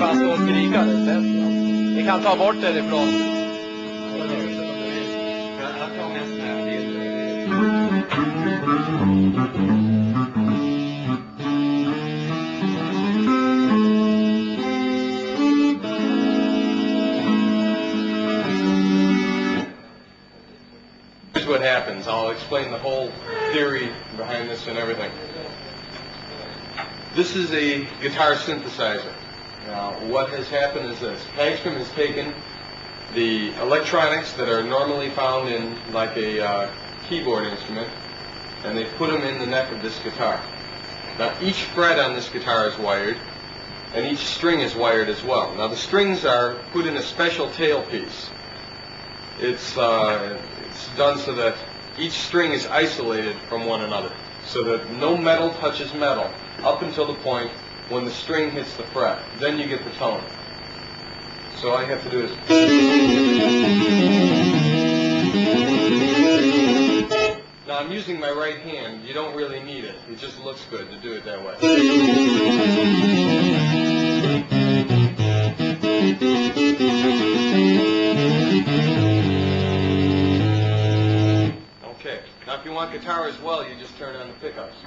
fan stå och skrika det. Vi kan ta bort det ifrån. Jag tar mest här bilder. Here's what happens. I'll explain the whole theory behind this and everything. This is a guitar synthesizer. Now, what has happened is this. Hagstrom has taken the electronics that are normally found in like a keyboard instrument, and they've put them in the neck of this guitar. Now, each fret on this guitar is wired, and each string is wired as well. Now, the strings are put in a special tailpiece. It's done so that each string is isolated from one another, so that no metal touches metal up until the point when the string hits the fret. Then you get the tone. So all you have to do is... Now I'm using my right hand. You don't really need it. It just looks good to do it that way. Okay. Now if you want guitar as well, you just turn on the pickups.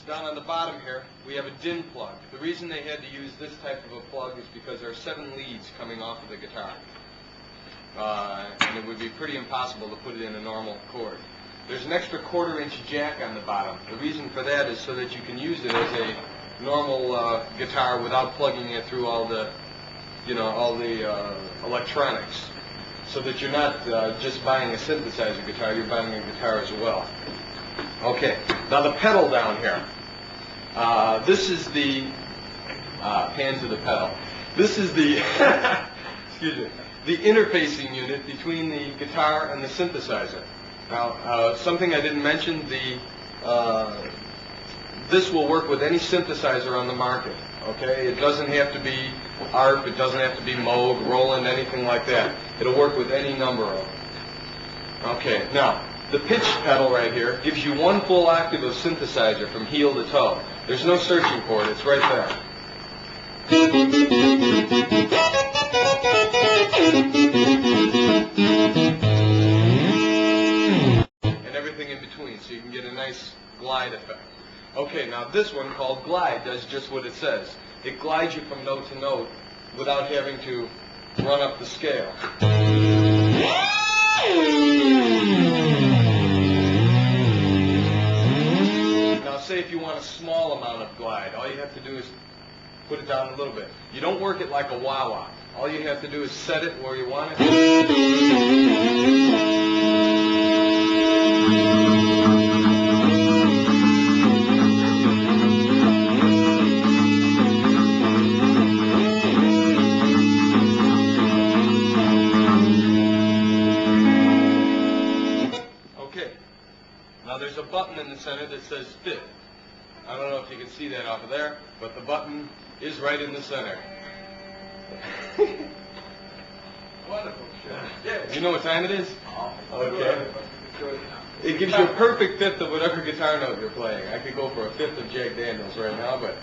Down on the bottom here, we have a DIN plug. The reason they had to use this type of a plug is because there are 7 leads coming off of the guitar. And it would be pretty impossible to put it in a normal chord. There's an extra 1/4-inch jack on the bottom. The reason for that is so that you can use it as a normal guitar without plugging it through all the, electronics. So that you're not just buying a synthesizer guitar, you're buying a guitar as well. Okay, now the pedal down here. This is the hand to the pedal. This is the excuse me, the interfacing unit between the guitar and the synthesizer. Now, something I didn't mention: this will work with any synthesizer on the market. Okay, it doesn't have to be ARP, it doesn't have to be Moog, Roland, anything like that. It'll work with any number of them. Okay, now. The pitch pedal right here gives you 1 full octave of synthesizer from heel to toe. There's no searching for it, it's right there. And everything in between, so you can get a nice glide effect. Okay, now this one called Glide does just what it says. It glides you from note to note without having to run up the scale. Say if you want a small amount of glide, all you have to do is put it down a little bit. You don't work it like a wah-wah. All you have to do is set it where you want it. Okay. Now there's a button in the center that says fit. I don't know if you can see that off of there, but the button is right in the center. Wonderful. Yeah. You know what time it is? Okay. It gives you a perfect fifth of whatever guitar note you're playing. I could go for a fifth of Jack Daniels right now, but...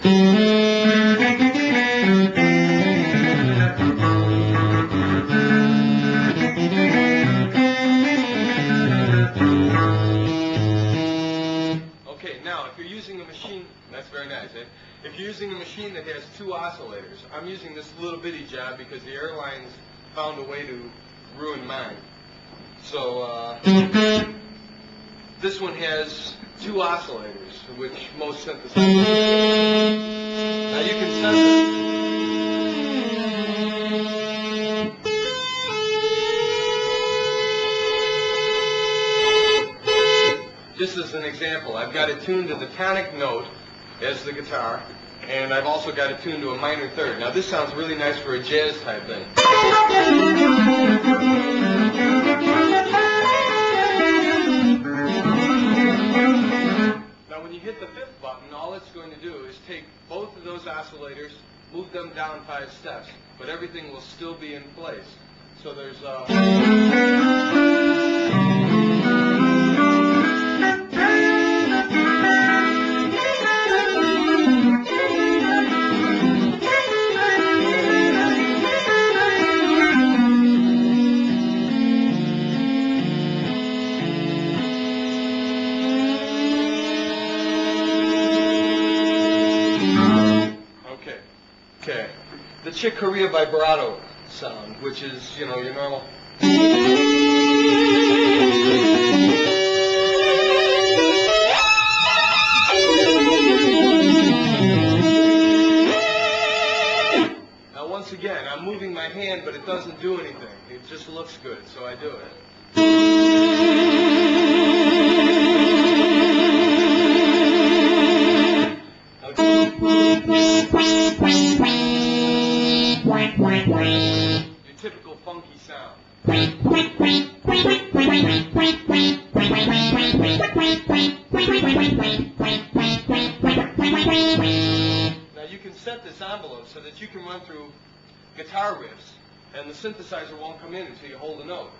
Now, if you're using a machine, that's very nice, eh? If you're using a machine that has 2 oscillators, I'm using this little bitty job because the airlines found a way to ruin mine. So, this one has 2 oscillators, which most synthesizers. Now you can set it. Just as an example, I've got it tuned to the tonic note as the guitar, and I've also got it tuned to a minor third. Now this sounds really nice for a jazz type thing. Now when you hit the 5th button, all it's going to do is take both of those oscillators, move them down 5 steps, but everything will still be in place. So there's Chick Corea vibrato sound, which is, you know, your normal. Now once again, I'm moving my hand, but it doesn't do anything. It just looks good, so I do it. Your typical funky sound. Now you can set this envelope so that you can run through guitar riffs and the synthesizer won't come in until you hold a note.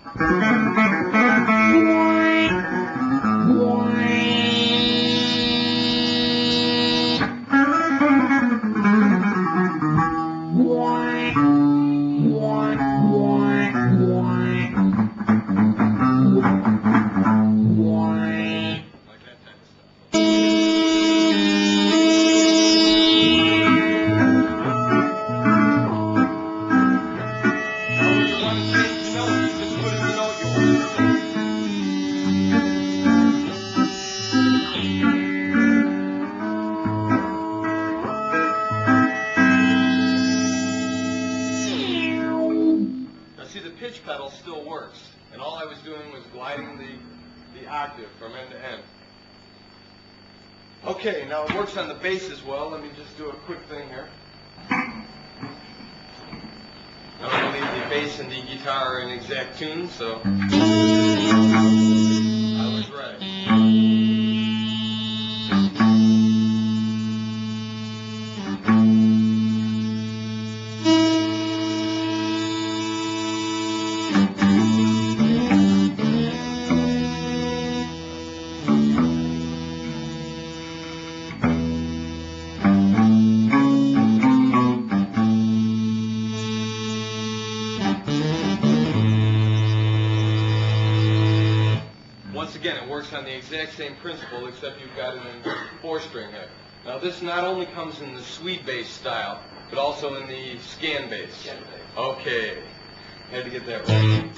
Pitch pedal still works, and all I was doing was gliding the octave from end to end. Okay, now it works on the bass as well. Let me just do a quick thing here. I don't believe the bass and the guitar are in exact tune, so I was right. Once again, it works on the exact same principle, except you've got it in 4-string here. Now this not only comes in the sweet bass style, but also in the scan bass. Okay, had to get that right.